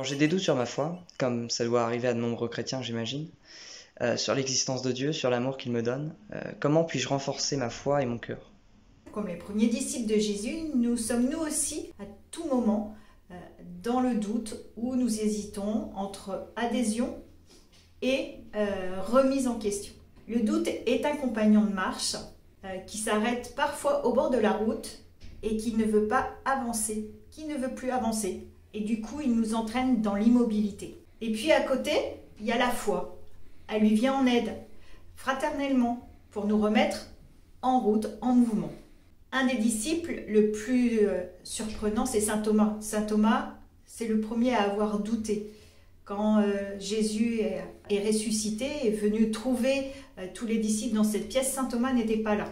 Quand j'ai des doutes sur ma foi, comme ça doit arriver à de nombreux chrétiens, j'imagine, sur l'existence de Dieu, sur l'amour qu'il me donne, comment puis-je renforcer ma foi et mon cœur? Comme les premiers disciples de Jésus, nous sommes nous aussi à tout moment dans le doute où nous hésitons entre adhésion et remise en question. Le doute est un compagnon de marche qui s'arrête parfois au bord de la route et qui ne veut pas avancer, qui ne veut plus avancer. Et du coup, il nous entraîne dans l'immobilité. Et puis à côté, il y a la foi. Elle lui vient en aide, fraternellement, pour nous remettre en route, en mouvement. Un des disciples le plus surprenant, c'est saint Thomas. Saint Thomas, c'est le premier à avoir douté. Quand Jésus est ressuscité, est venu trouver tous les disciples dans cette pièce, saint Thomas n'était pas là.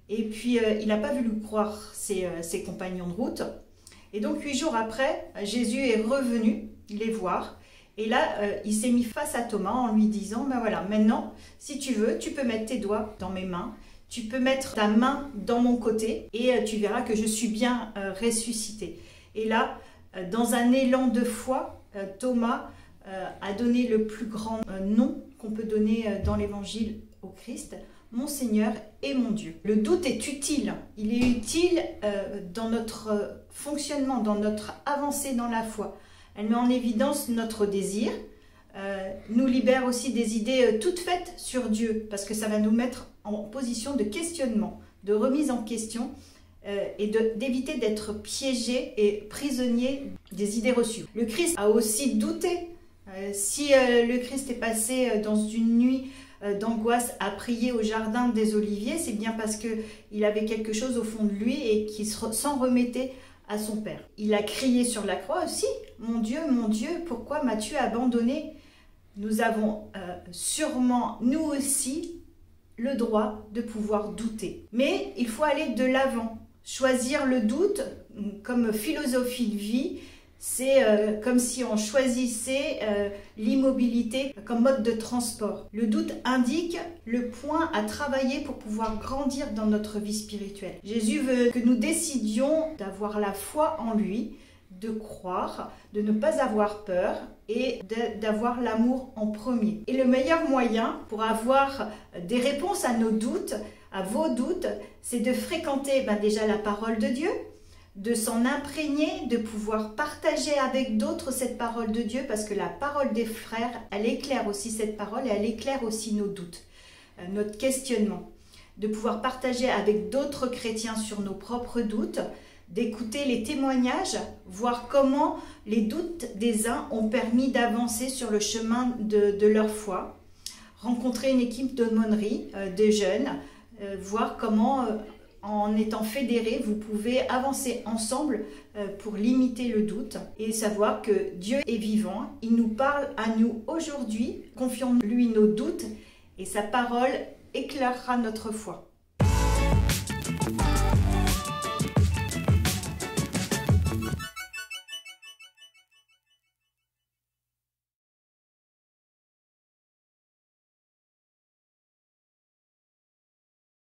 Et puis, il n'a pas voulu croire ses compagnons de route. Et donc, 8 jours après, Jésus est revenu les voir. Et là, il s'est mis face à Thomas en lui disant, ben voilà, maintenant, si tu veux, tu peux mettre tes doigts dans mes mains. Tu peux mettre ta main dans mon côté et tu verras que je suis bien ressuscité. Et là, dans un élan de foi, Thomas a donné le plus grand nom qu'on peut donner dans l'évangile au Christ, mon Seigneur et mon Dieu. Le doute est utile. Il est utile dans notre fonctionnement, dans notre avancée dans la foi. Elle met en évidence notre désir, nous libère aussi des idées toutes faites sur Dieu, parce que ça va nous mettre en position de questionnement, de remise en question et d'éviter d'être piégé et prisonnier des idées reçues. Le Christ a aussi douté. Si le Christ est passé dans une nuit d'angoisse à prier au jardin des Oliviers, c'est bien parce qu'il avait quelque chose au fond de lui et qu'il s'en remettait à son Père. Il a crié sur la croix aussi, mon Dieu, pourquoi m'as-tu abandonné ?» Nous avons sûrement, nous aussi, le droit de pouvoir douter. Mais il faut aller de l'avant. Choisir le doute comme philosophie de vie, c'est comme si on choisissait l'immobilité comme mode de transport. Le doute indique le point à travailler pour pouvoir grandir dans notre vie spirituelle. Jésus veut que nous décidions d'avoir la foi en lui, de croire, de ne pas avoir peur et d'avoir l'amour en premier. Et le meilleur moyen pour avoir des réponses à nos doutes, à vos doutes, c'est de fréquenter déjà la parole de Dieu, de s'en imprégner, de pouvoir partager avec d'autres cette parole de Dieu, parce que la parole des frères, elle éclaire aussi cette parole et elle éclaire aussi nos doutes, notre questionnement. De pouvoir partager avec d'autres chrétiens sur nos propres doutes, d'écouter les témoignages, voir comment les doutes des uns ont permis d'avancer sur le chemin de leur foi, rencontrer une équipe d'aumônerie, de jeunes, voir comment, en étant fédérés, vous pouvez avancer ensemble pour limiter le doute et savoir que Dieu est vivant, il nous parle à nous aujourd'hui, confions-lui nos doutes et sa parole éclairera notre foi.